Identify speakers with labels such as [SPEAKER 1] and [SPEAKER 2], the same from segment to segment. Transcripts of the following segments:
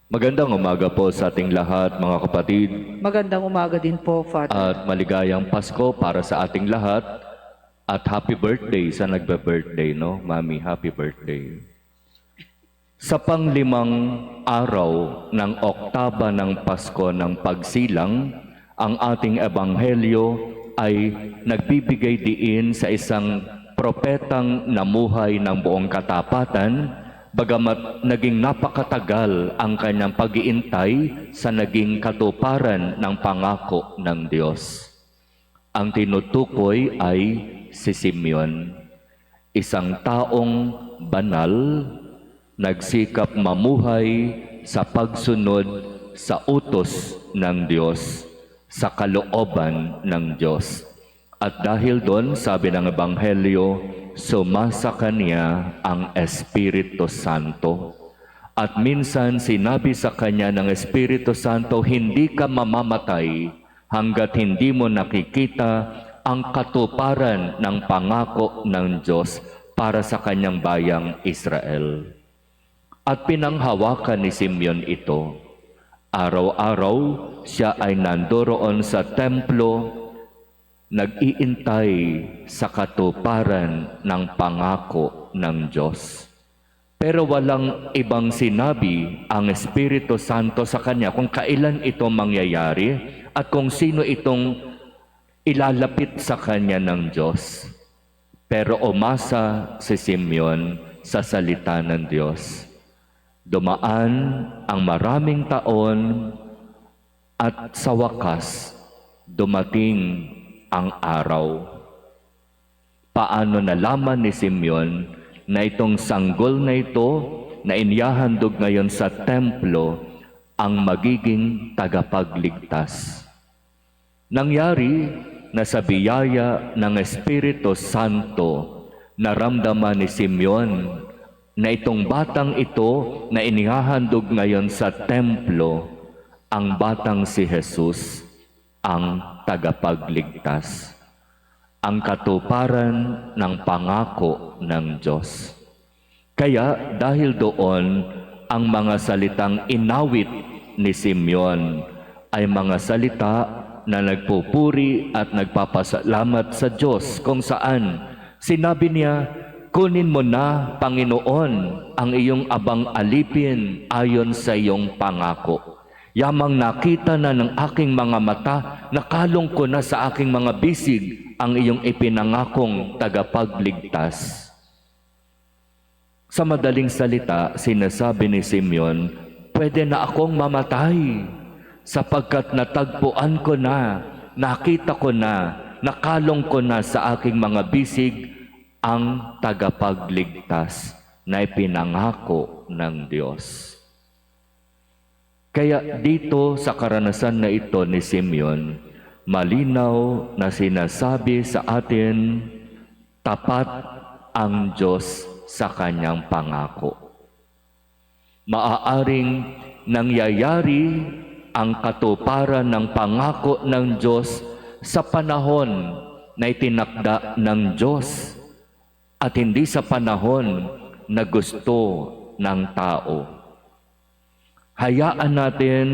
[SPEAKER 1] Magandang umaga po sa ating lahat, mga kapatid,
[SPEAKER 2] Magandang umaga din po, Father.
[SPEAKER 1] at maligayang Pasko para sa ating lahat. At happy birthday sa nagbe-birthday, no? Mami, happy birthday. Sa panglimang araw ng oktaba ng Pasko ng Pagsilang, ang ating ebanghelyo ay nagbibigay diin sa isang propetang namuhay ng buong katapatan, bagamat naging napakatagal ang kanyang pag-iintay sa naging katuparan ng pangako ng Diyos. Ang tinutukoy ay si Simeon, isang taong banal, nagsikap mamuhay sa pagsunod sa utos ng Diyos, sa kalooban ng Diyos. At dahil doon, sabi ng Ebanghelyo, sumasa kanya ang Espiritu Santo. At minsan sinabi sa kanya ng Espiritu Santo, hindi ka mamamatay hanggat hindi mo nakikita ang katuparan ng pangako ng Diyos para sa kanyang bayang Israel. At pinanghawakan ni Simeon ito. Araw-araw siya ay nandoroon sa templo, nag-iintay sa katuparan ng pangako ng Diyos. Pero walang ibang sinabi ang Espiritu Santo sa kanya kung kailan ito mangyayari at kung sino itong ilalapit sa kanya ng Diyos. Pero umasa si Simeon sa salita ng Diyos. Dumaan ang maraming taon at sa wakas dumating ang araw. Paano nalaman ni Simeon na itong sanggol na ito na inihahandog ngayon sa templo ang magiging tagapagligtas? Nangyari na sa biyaya ng Espiritu Santo, naramdaman ni Simeon na itong batang ito na inihahandog ngayon sa templo, ang batang si Jesus, ang tagapagligtas, ang katuparan ng pangako ng Diyos. Kaya dahil doon, ang mga salitang inawit ni Simeon ay mga salita na nagpupuri at nagpapasalamat sa Diyos, kung saan sinabi niya, kunin mo na, Panginoon, ang iyong abang alipin ayon sa iyong pangako. Yamang nakita na ng aking mga mata, nakalong ko na sa aking mga bisig ang iyong ipinangakong tagapagligtas. Sa madaling salita, sinasabi ni Simeon, pwede na akong mamatay sapagkat natagpuan ko na, nakita ko na, nakalong ko na sa aking mga bisig ang tagapagligtas na ipinangako ng Diyos. Kaya dito sa karanasan na ito ni Simeon, malinaw na sinasabi sa atin, tapat ang Diyos sa kanyang pangako. Maaaring nangyayari ang katuparan ng pangako ng Diyos sa panahon na itinakda ng Diyos at hindi sa panahon na gusto ng tao. Hayaan natin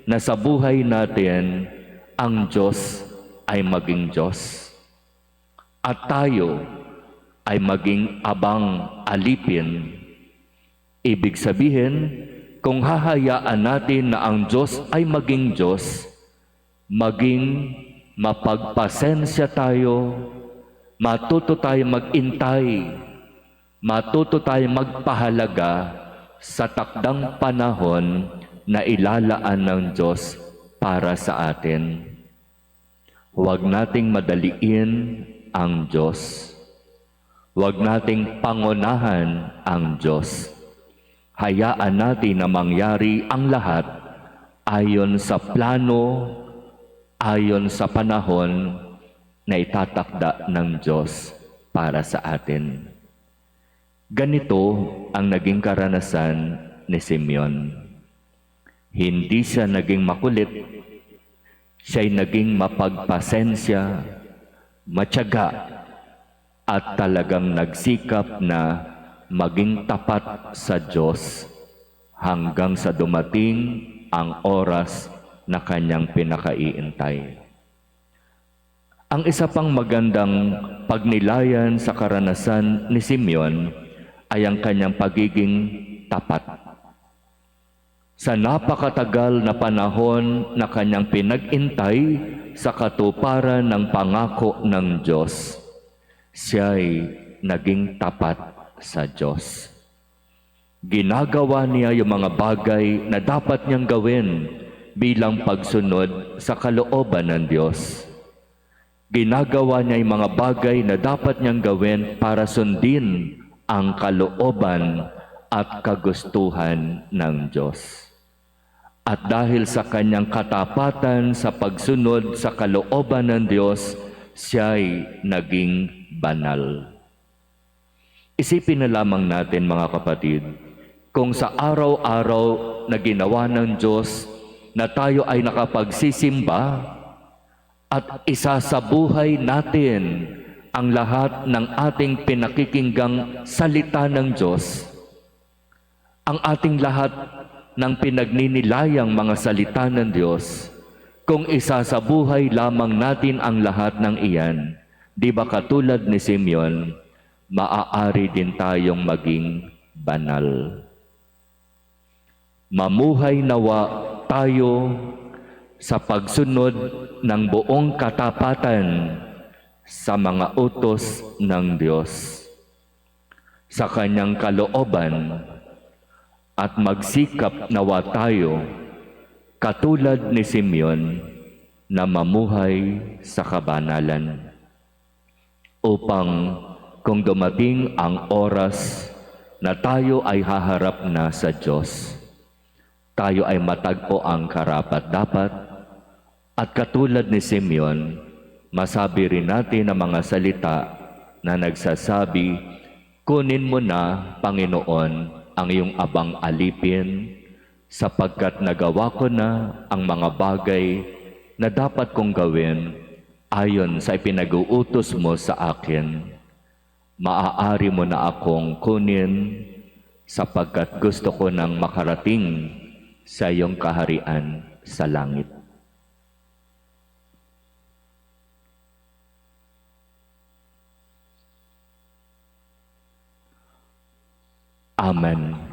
[SPEAKER 1] na sa buhay natin ang Diyos ay maging Diyos at tayo ay maging abang alipin. Ibig sabihin, kung hahayaan natin na ang Diyos ay maging Diyos, maging mapagpasensya tayo, matuto tayo magintay, matuto tayo magpahalaga sa takdang panahon na ilalaan ng Diyos para sa atin. Huwag nating madaliin ang Diyos. Huwag nating pangunahan ang Diyos. Hayaan natin na mangyari ang lahat ayon sa plano, ayon sa panahon na itatakda ng Diyos para sa atin. Ganito ang naging karanasan ni Simeon. Hindi siya naging makulit, siya'y naging mapagpasensya, matyaga, at talagang nagsikap na maging tapat sa Diyos hanggang sa dumating ang oras na kanyang pinakaiintay. Ang isa pang magandang pagnilayan sa karanasan ni Simeon ay ang kanyang pagiging tapat. Sa napakatagal na panahon na kanyang pinag-intay sa katuparan ng pangako ng Diyos, siya'y naging tapat sa Diyos. Ginagawa niya yung mga bagay na dapat niyang gawin bilang pagsunod sa kalooban ng Diyos. Ginagawa niya yung mga bagay na dapat niyang gawin para sundin ang kalooban at kagustuhan ng Diyos. At dahil sa kanyang katapatan sa pagsunod sa kalooban ng Diyos, siya'y naging banal. Isipin na lamang natin mga kapatid, kung sa araw-araw na ginawa ng Diyos na tayo ay nakapagsisimba at isasabuhay natin ang lahat ng ating pinakikinggang salita ng Diyos, ang ating lahat ng pinagninilayang mga salita ng Diyos, kung isasabuhay lamang natin ang lahat ng iyan, di ba katulad ni Simeon, maaari din tayong maging banal. Mamuhay nawa tayo sa pagsunod ng buong katapatan sa mga utos ng Diyos, sa kanyang kalooban, at magsikap nawa tayo katulad ni Simeon na mamuhay sa kabanalan, upang kung dumating ang oras na tayo ay haharap na sa Diyos, tayo ay matagpo ang karapat-dapat, at katulad ni Simeon, masabi rin natin ang mga salita na nagsasabi, "Kunin mo na, Panginoon, ang iyong abang alipin, sapagkat nagawa ko na ang mga bagay na dapat kong gawin ayon sa ipinag-uutos mo sa akin. Maaari mo na akong kunin sapagkat gusto ko nang makarating sa iyong kaharian sa langit." Amen.